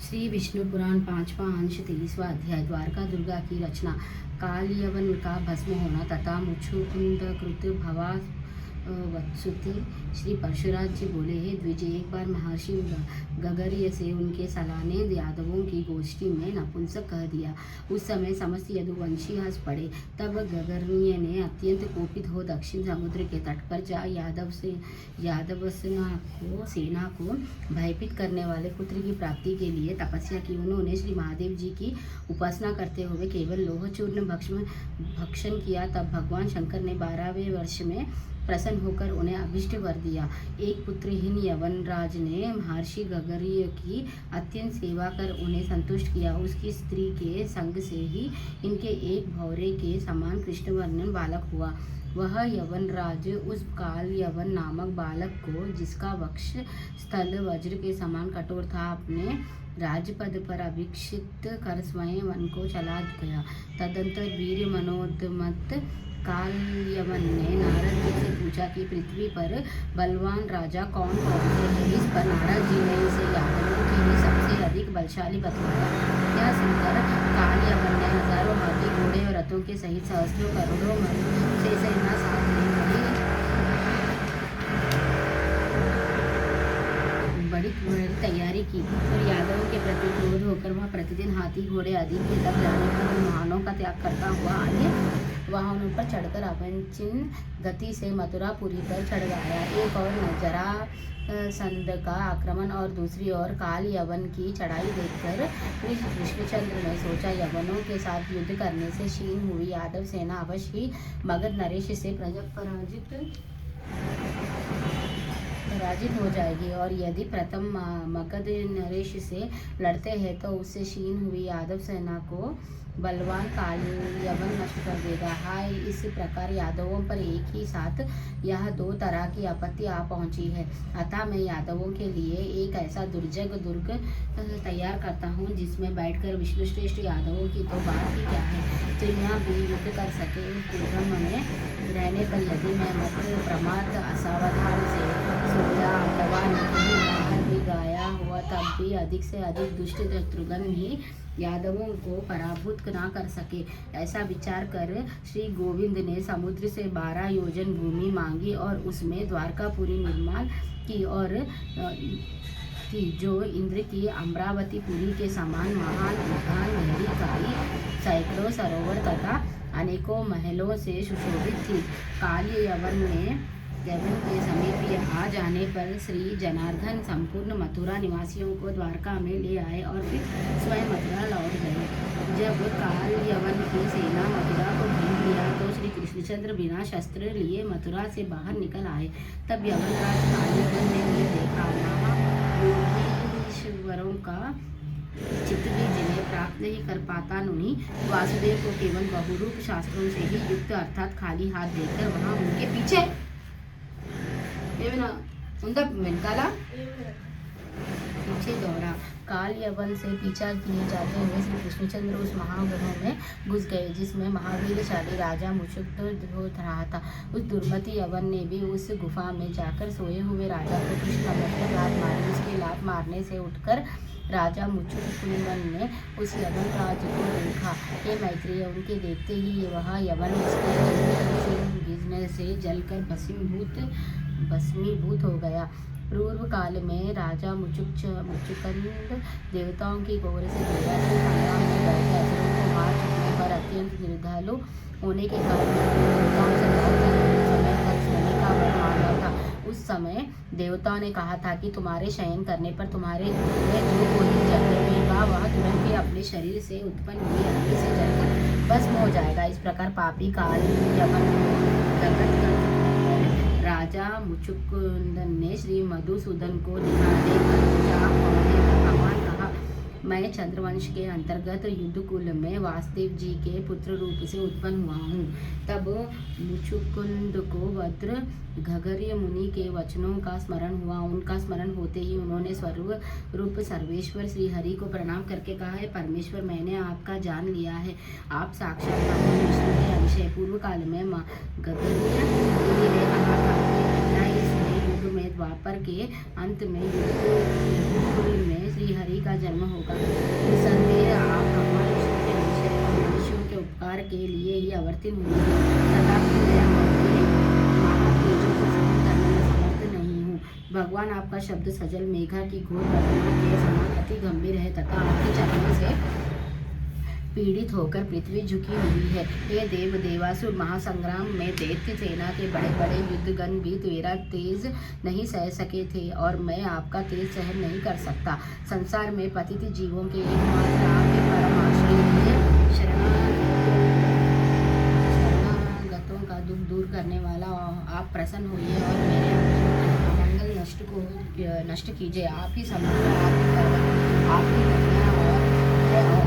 श्री विष्णु पुराण 5वां अंश 23वां अध्याय द्वारका दुर्गा की रचना। काल यवन का भस्म होना तथा मुचुकुंद कृत भवा वत्सुति। श्री परशुराज जी बोले, हे द्विज, एक बार महर्षि गगर्य से उनके सलाह ने यादवों की गोष्ठी में नपुंसक कह दिया। उस समय समस्त यदुवंशी हंस पड़े। तब गगर्य ने अत्यंत कोपित हो दक्षिण समुद्र के तट पर जा यादव सेना को भयभीत करने वाले पुत्र की प्राप्ति के लिए तपस्या की। उन्होंने श्री महादेव जी की उपासना करते हुए केवल लोह चूर्ण भक्षण किया। तब भगवान शंकर ने 12वें वर्ष में प्रसन्न होकर उन्हें अभिष्ट वर दिया। एक पुत्रहीन यवनराज ने महर्षि गगर्य की अत्यंत सेवा कर उन्हें संतुष्ट किया। उसकी स्त्री के संग से ही इनके एक भौरे के समान कृष्णवर्णन बालक हुआ। वह यवनराज उस काल यवन नामक बालक को, जिसका वक्ष स्थल वज्र के समान कठोर था, अपने राजपद पर अभिषिक्त कर स्वयं वन को चला गया। तदंतर वीर मनोदमत काल यवन ने नारद जी से पूछा कि पृथ्वी पर बलवान राजा कौन कौन से हैं। इस पर नारद जी ने इसे यादवों के लिए सबसे अधिक बलशाली बतलाया। यह सुनकर काल यवन ने हजारों हाथी घोड़े और रथों के सहित सहस्त्रों करोड़ों से सेना साथ बड़ी तैयारी की और यादवों के प्रति क्रोध होकर वह प्रतिदिन हाथी घोड़े आदि के तक जाने पर उन वाहनों का त्याग करता हुआ अन्य वाहनों पर चढ़कर अवंचिन गति से मथुरापुरी पर चढ़ गया। एक और जरासंध का आक्रमण और दूसरी ओर काल यवन की चढ़ाई देखकर कृष्णचंद्र ने सोचा, यवनों के साथ युद्ध करने से क्षीण हुई यादव सेना अवश्य ही मगध नरेश से पराजित हो जाएगी, और यदि प्रथम मगध नरेश से लड़ते हैं तो उससे क्षीण हुई यादव सेना को बलवान काल यवन नष्ट कर देगा। हाय, इस प्रकार यादवों पर एक ही साथ यह दो तरह की आपत्ति आ पहुंची है। अतः मैं यादवों के लिए एक ऐसा दुर्ग तैयार करता हूँ जिसमें बैठकर विष्णुश्रेष्ठ यादवों की तो बात ही क्या है, स्त्रियाँ भी युद्ध कर सके। कुर्म में रहने पर यदि मैं मत प्रमाद असावधान से सोया अथवा नहीं बाहर भी गाया हुआ, तब भी अधिक से अधिक दुष्ट शत्रुघ्न ही यादवों को पराभूत ना कर सके। ऐसा विचार कर श्री गोविंद ने समुद्र से 12 योजन भूमि मांगी और उसमें द्वारकापुरी निर्माण की और जो इंद्र की अमरावतीपुरी के समान महान उद्यान, गहरी सैकड़ों सरोवर तथा अनेकों महलों से सुशोभित थी। काल यवन के समीप आ जाने पर श्री जनार्दन संपूर्ण मथुरा निवासियों को द्वारका में ले आए और फिर स्वयं मथुरा लौट गए। जब काल यवन की सेना मथुरा को घेर लिया तो श्री कृष्णचंद्र बिना शस्त्र लिए मथुरा से बाहर निकल आए। तब यवनराज काल यवन ने उन्हें देखा। महायोगीश्वरों का चित्त भी जिन्हें प्राप्त नहीं कर पाता, उन्हीं वासुदेव को केवल बहुरूप शास्त्रों से ही युक्त अर्थात खाली हाथ देखकर वहां उनके पीछे दौड़ा। काल यवन से पीछा किए जाते हुए श्री कृष्णचंद्र उस महागृह में घुस गए जिसमें महावीरशाली राजा मुचुकुंद हो रहा था। उस दुर्मति यवन ने भी उस गुफा में जाकर सोए हुए राजा को कुछ समझकर लात मारी। उसके लात मारने से उठकर राजा मुचुकुंद ने उस यवनराज को देखा। हे मैत्रेय, उनके देखते ही वह यवन उसके गिरने से जलकर भस्मीभूत हो गया। पूर्व काल में राजा मुचुकुंद देवताओं की गौर से संग्राम में बैठे असुरों को मार चुकने पर अत्यंत निर्दयलु होने के कारण देवताओं से समय तक सोने का वर मांगा था। उस समय देवताओं ने कहा था कि तुम्हारे शयन करने पर तुम्हारे जो कोई जलेगा वह तुरंत ही अपने शरीर से उत्पन्न हुई अग्नि से जलकर भस्म हो जाएगा। इस प्रकार पापी काल यवन राजा मुचुकुंद ने श्री मधुसूदन को दिखा देकर भगवान कहा, मैं चंद्रवंश के अंतर्गत युद्धकुल में वासुदेव जी के पुत्र रूप से उत्पन्न हुआ हूँ। तब मुचुकुंद को वज्र गगर्य मुनि के वचनों का स्मरण हुआ। उनका स्मरण होते ही उन्होंने स्वरूप सर्वेश्वर श्री हरि को प्रणाम करके कहा, है परमेश्वर, मैंने आपका जान लिया है। आप साक्षात भगवान विष्णु के अंश है। पूर्व काल में गगर्य मुनि ने कहा था कि इस युद्ध में द्वापर के अंत में युग में श्री हरि का जन्म होगा। निसंदेह आप भगवान विष्णु के अंश हैं और मनुष्यों के उपकार के लिए ही अवतीर्ण हुए हैं। तथापि मैं आपके महातेजों को सहन करने में समर्थ नहीं हूँ। भगवान आपका शब्द सजल मेघा की घोर गर्जना के समान अति गंभीर है तथा आपके चरणों से पीड़ित होकर पृथ्वी झुकी हुई है। हे देव, देवासुर महासंग्राम में दैत्य सेना के बड़े बड़े युद्धगण भी तेरा तेज नहीं सह सके थे और मैं आपका तेज सहन नहीं कर सकता। संसार में पतित जीवों के एकमात्र आपके परम आश्रय लिए शरणागतों का दुख दूर करने वाला आप प्रसन्न होइए और मेरे मंगल नष्ट कीजिए। आप ही समुद्र, आप ही पर्वत, आप ही नदियाँ और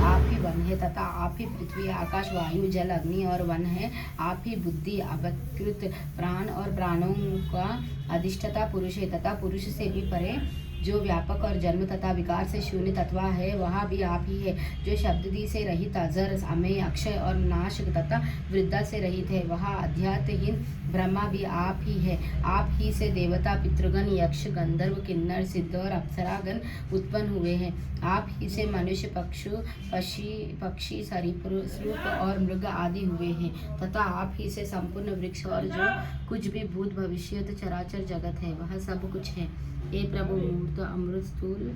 आप ही वन है तथा आप ही पृथ्वी, आकाश, वायु, जल, अग्नि और वन है। आप ही बुद्धि, अवकृत प्राण और प्राणों का अधिष्ठता पुरुष है तथा पुरुष से भी परे जो व्यापक और जन्म तथा विकार से शून्य तत्वा है वह भी आप ही है। जो शब्ददि से रहित, अजर, अमेय, अक्षय और नाश तथा वृद्धा से रहित है वह अध्यात्महीन ब्रह्मा भी आप ही है। आप ही से देवता, पितृगण, यक्ष, गंधर्व, किन्नर, सिद्ध और अप्सरागण उत्पन्न हुए हैं। आप ही से मनुष्य, पक्षी, सरीसृप और मृग आदि हुए हैं तथा आप ही से संपूर्ण वृक्ष और जो कुछ भी भूत भविष्यत चराचर जगत है वह सब कुछ है। हे प्रभु, मूर्त, अमृत, स्थूल,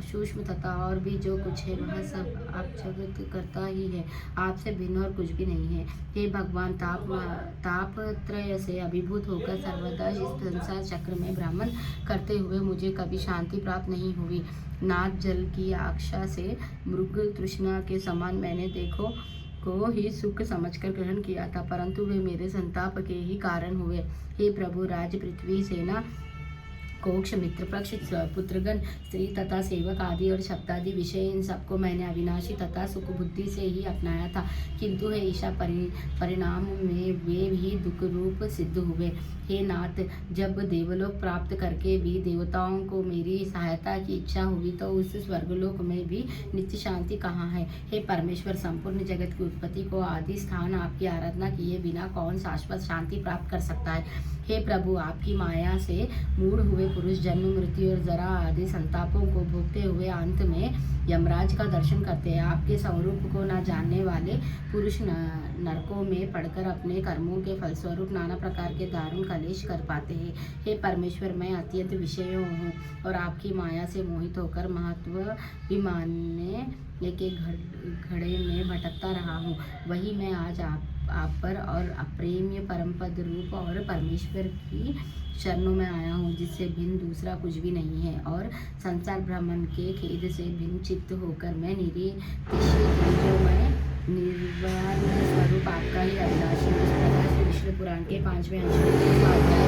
सूक्ष्म तथा और भी जो कुछ है वह सब आप जगत करता ही है। आपसे भिन्न और कुछ भी नहीं है। हे भगवान, तापत्रय से अभिभूत होकर सर्वदा इस संसार चक्र में भ्रमण करते हुए मुझे कभी शांति प्राप्त नहीं हुई। नाद जल की आशा से मृग तृष्णा के समान मैंने देखो को ही सुख समझकर ग्रहण किया था, परंतु वे मेरे संताप के ही कारण हुए। हे प्रभु, राज, पृथ्वी, सेना, कोक्ष, मित्र, पक्ष, पुत्रगण, स्त्री तथा सेवक आदि और शब्दादि विषय, इन सबको मैंने अविनाशी तथा सुख बुद्धि से ही अपनाया था, किंतु हे ईशा परिणाम में वे भी दुख रूप सिद्ध हुए। हे नाथ, जब देवलोक प्राप्त करके भी देवताओं को मेरी सहायता की इच्छा हुई तो उस स्वर्गलोक में भी नित्य शांति कहाँ है। हे परमेश्वर, संपूर्ण जगत की उत्पत्ति को आदि स्थान आपकी आराधना किए बिना कौन शाश्वत शांति प्राप्त कर सकता है। हे प्रभु, आपकी माया से मूढ़ हुए पुरुष जन्म, मृत्यु और जरा आदि संतापों को भोगते हुए अंत में यमराज का दर्शन करते हैं। आपके स्वरूप को न जानने वाले पुरुष नरकों में पड़कर अपने कर्मों के फलस्वरूप नाना प्रकार के दारुण कलेश कर पाते हैं। हे परमेश्वर, मैं अत्यंत विषय हूँ और आपकी माया से मोहित होकर महत्व भी मानने के घड़े में भटकता रहा हूँ। वही मैं आज आप पर और अप्रेम्य परम पद रूप और परमेश्वर की शरणों में आया हूँ, जिससे भिन्न दूसरा कुछ भी नहीं है और संसार भ्रमण के खेद से भिन्न चित्त होकर मैं निर्वाण स्वरूप आपका ही अभिलाषी। इस प्रकार से विष्णु पुराण के 5वें अंश में